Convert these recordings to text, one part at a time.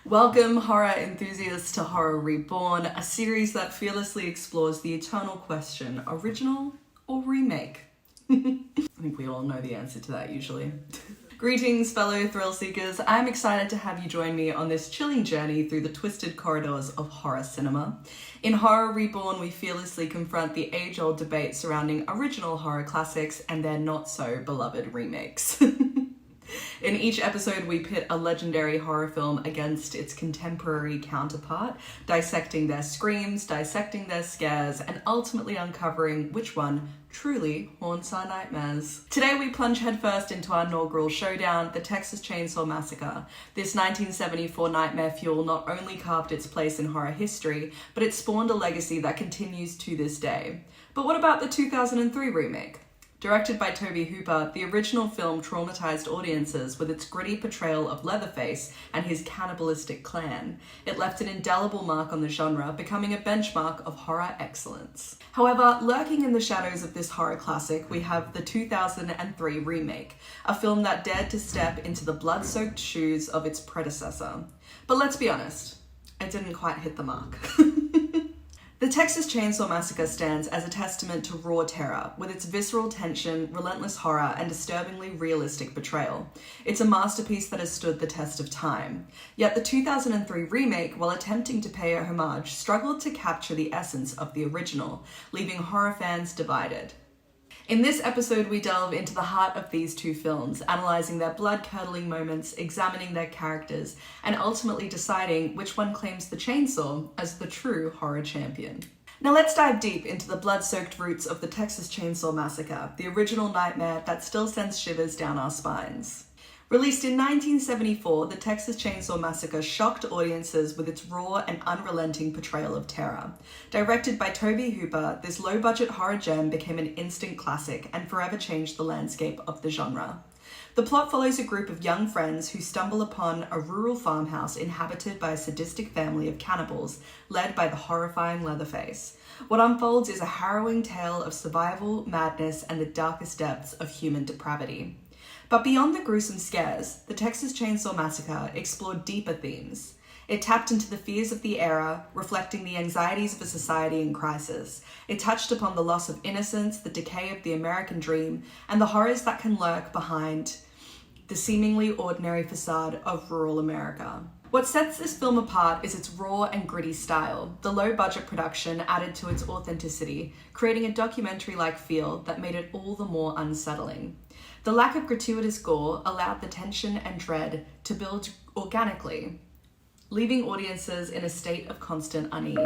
Welcome, horror enthusiasts, to Horror Reborn, a series that fearlessly explores the eternal question, original or remake? I think we all know the answer to that usually. Greetings, fellow thrill seekers. I'm excited to have you join me on this chilling journey through the twisted corridors of horror cinema. In Horror Reborn, we fearlessly confront the age-old debate surrounding original horror classics and their not-so-beloved remakes. In each episode, we pit a legendary horror film against its contemporary counterpart, dissecting their screams, dissecting their scares, and ultimately uncovering which one truly haunts our nightmares. Today, we plunge headfirst into our inaugural showdown, the Texas Chainsaw Massacre. This 1974 nightmare fuel not only carved its place in horror history, but it spawned a legacy that continues to this day. But what about the 2003 remake? Directed by Tobe Hooper, the original film traumatized audiences with its gritty portrayal of Leatherface and his cannibalistic clan. It left an indelible mark on the genre, becoming a benchmark of horror excellence. However, lurking in the shadows of this horror classic, we have the 2003 remake, a film that dared to step into the blood-soaked shoes of its predecessor. But let's be honest, it didn't quite hit the mark. The Texas Chainsaw Massacre stands as a testament to raw terror, with its visceral tension, relentless horror, and disturbingly realistic portrayal. It's a masterpiece that has stood the test of time. Yet the 2003 remake, while attempting to pay a homage, struggled to capture the essence of the original, leaving horror fans divided. In this episode, we delve into the heart of these two films, analysing their blood-curdling moments, examining their characters, and ultimately deciding which one claims the chainsaw as the true horror champion. Now let's dive deep into the blood-soaked roots of the Texas Chainsaw Massacre, the original nightmare that still sends shivers down our spines. Released in 1974, the Texas Chainsaw Massacre shocked audiences with its raw and unrelenting portrayal of terror. Directed by Tobe Hooper, this low-budget horror gem became an instant classic and forever changed the landscape of the genre. The plot follows a group of young friends who stumble upon a rural farmhouse inhabited by a sadistic family of cannibals, led by the horrifying Leatherface. What unfolds is a harrowing tale of survival, madness, and the darkest depths of human depravity. But beyond the gruesome scares, the Texas Chainsaw Massacre explored deeper themes. It tapped into the fears of the era, reflecting the anxieties of a society in crisis. It touched upon the loss of innocence, the decay of the American dream, and the horrors that can lurk behind the seemingly ordinary facade of rural America. What sets this film apart is its raw and gritty style. The low-budget production added to its authenticity, creating a documentary-like feel that made it all the more unsettling. The lack of gratuitous gore allowed the tension and dread to build organically, leaving audiences in a state of constant unease.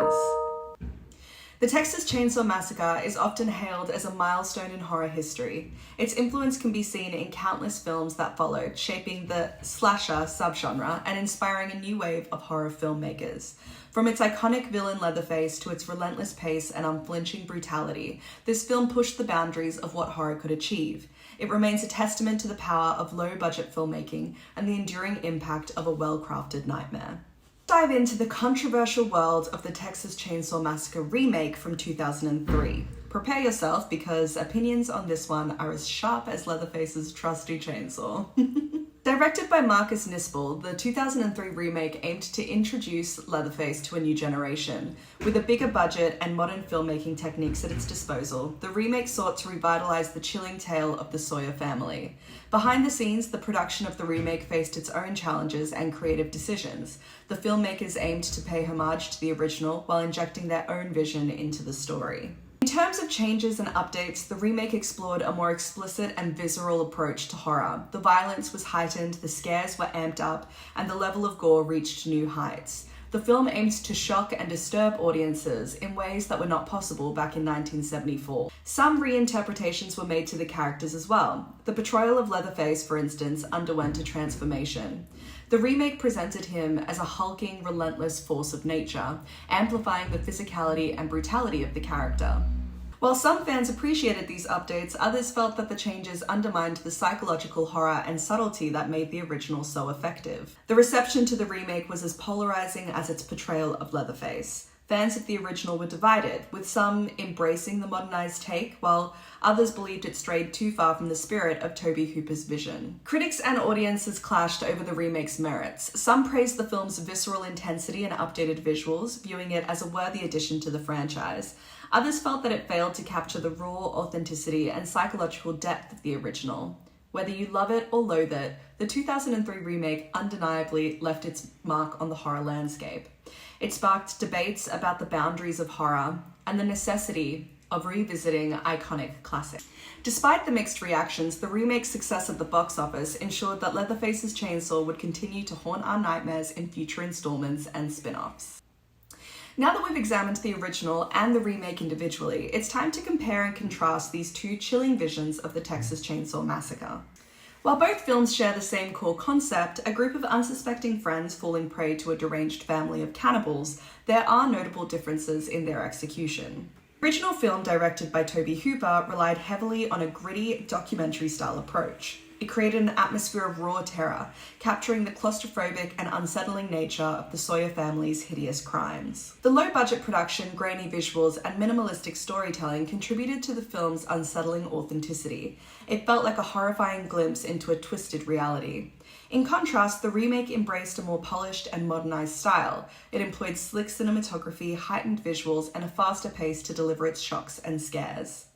The Texas Chainsaw Massacre is often hailed as a milestone in horror history. Its influence can be seen in countless films that followed, shaping the slasher subgenre and inspiring a new wave of horror filmmakers. From its iconic villain Leatherface to its relentless pace and unflinching brutality, this film pushed the boundaries of what horror could achieve. It remains a testament to the power of low-budget filmmaking and the enduring impact of a well-crafted nightmare. Dive into the controversial world of the Texas Chainsaw Massacre remake from 2003. Prepare yourself because opinions on this one are as sharp as Leatherface's trusty chainsaw. Directed by Marcus Nispel, the 2003 remake aimed to introduce Leatherface to a new generation. With a bigger budget and modern filmmaking techniques at its disposal, the remake sought to revitalize the chilling tale of the Sawyer family. Behind the scenes, the production of the remake faced its own challenges and creative decisions. The filmmakers aimed to pay homage to the original while injecting their own vision into the story. In terms of changes and updates, the remake explored a more explicit and visceral approach to horror. The violence was heightened, the scares were amped up, and the level of gore reached new heights. The film aimed to shock and disturb audiences in ways that were not possible back in 1974. Some reinterpretations were made to the characters as well. The portrayal of Leatherface, for instance, underwent a transformation. The remake presented him as a hulking, relentless force of nature, amplifying the physicality and brutality of the character. While some fans appreciated these updates, others felt that the changes undermined the psychological horror and subtlety that made the original so effective. The reception to the remake was as polarizing as its portrayal of Leatherface. Fans of the original were divided, with some embracing the modernized take, while others believed it strayed too far from the spirit of Tobe Hooper's vision. Critics and audiences clashed over the remake's merits. Some praised the film's visceral intensity and updated visuals, viewing it as a worthy addition to the franchise. Others felt that it failed to capture the raw authenticity and psychological depth of the original. Whether you love it or loathe it, the 2003 remake undeniably left its mark on the horror landscape. It sparked debates about the boundaries of horror and the necessity of revisiting iconic classics. Despite the mixed reactions, the remake's success at the box office ensured that Leatherface's chainsaw would continue to haunt our nightmares in future installments and spin-offs. Now that we've examined the original and the remake individually, it's time to compare and contrast these two chilling visions of the Texas Chainsaw Massacre. While both films share the same core concept, a group of unsuspecting friends falling prey to a deranged family of cannibals, there are notable differences in their execution. The original film, directed by Tobe Hooper, relied heavily on a gritty, documentary-style approach. It created an atmosphere of raw terror, capturing the claustrophobic and unsettling nature of the Sawyer family's hideous crimes. The low-budget production, grainy visuals, and minimalistic storytelling contributed to the film's unsettling authenticity. It felt like a horrifying glimpse into a twisted reality. In contrast, the remake embraced a more polished and modernized style. It employed slick cinematography, heightened visuals, and a faster pace to deliver its shocks and scares.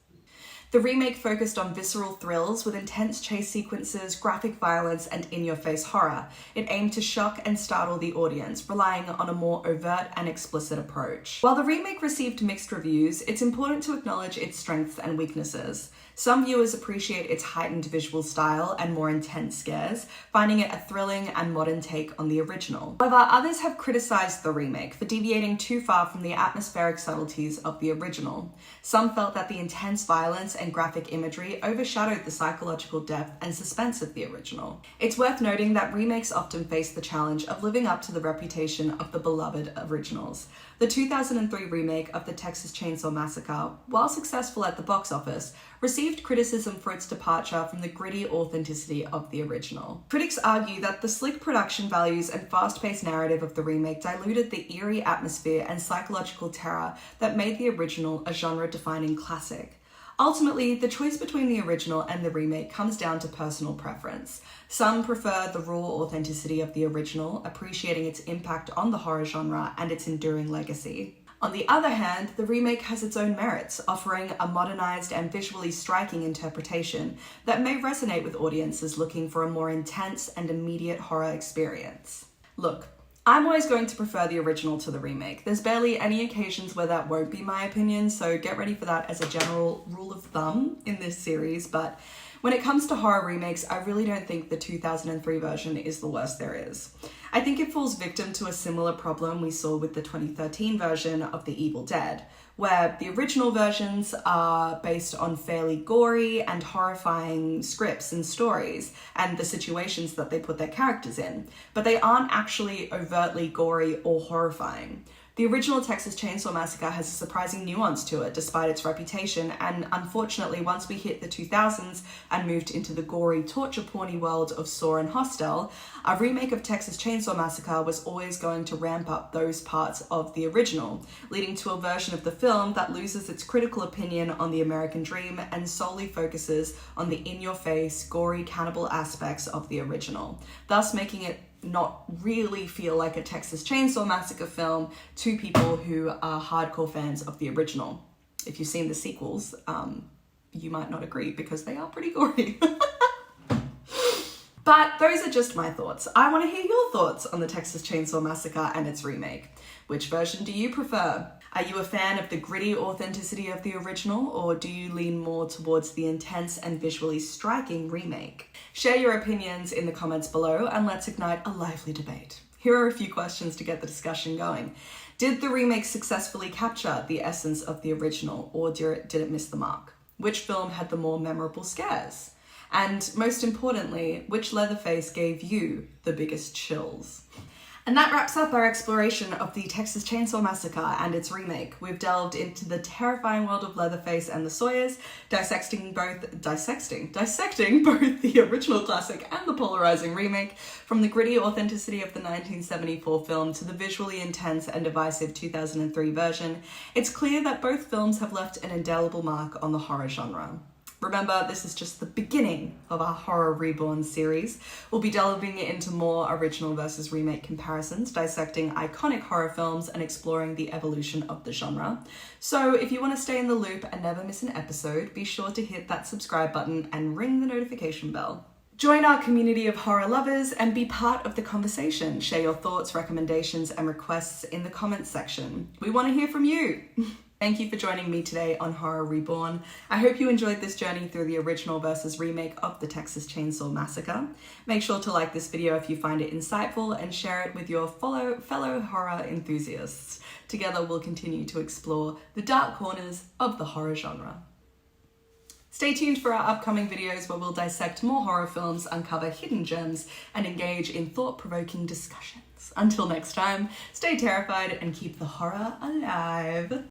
The remake focused on visceral thrills with intense chase sequences, graphic violence, and in-your-face horror. It aimed to shock and startle the audience, relying on a more overt and explicit approach. While the remake received mixed reviews, it's important to acknowledge its strengths and weaknesses. Some viewers appreciate its heightened visual style and more intense scares, finding it a thrilling and modern take on the original. However, others have criticized the remake for deviating too far from the atmospheric subtleties of the original. Some felt that the intense violence and graphic imagery overshadowed the psychological depth and suspense of the original. It's worth noting that remakes often face the challenge of living up to the reputation of the beloved originals. The 2003 remake of the Texas Chainsaw Massacre, while successful at the box office, received criticism for its departure from the gritty authenticity of the original. Critics argue that the slick production values and fast-paced narrative of the remake diluted the eerie atmosphere and psychological terror that made the original a genre-defining classic. Ultimately, the choice between the original and the remake comes down to personal preference. Some prefer the raw authenticity of the original, appreciating its impact on the horror genre and its enduring legacy. On the other hand, the remake has its own merits, offering a modernized and visually striking interpretation that may resonate with audiences looking for a more intense and immediate horror experience. Look, I'm always going to prefer the original to the remake. There's barely any occasions where that won't be my opinion, so get ready for that as a general rule of thumb in this series, but when it comes to horror remakes, I really don't think the 2003 version is the worst there is. I think it falls victim to a similar problem we saw with the 2013 version of The Evil Dead, where the original versions are based on fairly gory and horrifying scripts and stories and the situations that they put their characters in, but they aren't actually overtly gory or horrifying. The original Texas Chainsaw Massacre has a surprising nuance to it despite its reputation, and unfortunately once we hit the 2000s and moved into the gory torture porny world of Saw and Hostel, a remake of Texas Chainsaw Massacre was always going to ramp up those parts of the original, leading to a version of the film that loses its critical opinion on the American dream and solely focuses on the in-your-face, gory cannibal aspects of the original, thus making it not really feel like a Texas Chainsaw Massacre film to people who are hardcore fans of the original. If you've seen the sequels, you might not agree because they are pretty gory. But those are just my thoughts. I want to hear your thoughts on the Texas Chainsaw Massacre and its remake. Which version do you prefer? Are you a fan of the gritty authenticity of the original, or do you lean more towards the intense and visually striking remake? Share your opinions in the comments below and let's ignite a lively debate. Here are a few questions to get the discussion going. Did the remake successfully capture the essence of the original, or did it miss the mark? Which film had the more memorable scares? And most importantly, which Leatherface gave you the biggest chills? And that wraps up our exploration of the Texas Chainsaw Massacre and its remake. We've delved into the terrifying world of Leatherface and the Sawyers, dissecting both the original classic and the polarizing remake, from the gritty authenticity of the 1974 film to the visually intense and divisive 2003 version. It's clear that both films have left an indelible mark on the horror genre. Remember, this is just the beginning of our Horror Reborn series. We'll be delving into more original versus remake comparisons, dissecting iconic horror films and exploring the evolution of the genre. So if you want to stay in the loop and never miss an episode, be sure to hit that subscribe button and ring the notification bell. Join our community of horror lovers and be part of the conversation. Share your thoughts, recommendations, and requests in the comments section. We want to hear from you. Thank you for joining me today on Horror Reborn. I hope you enjoyed this journey through the original versus remake of the Texas Chainsaw Massacre. Make sure to like this video if you find it insightful and share it with your fellow horror enthusiasts. Together we'll continue to explore the dark corners of the horror genre. Stay tuned for our upcoming videos where we'll dissect more horror films, uncover hidden gems, and engage in thought-provoking discussions. Until next time, stay terrified and keep the horror alive.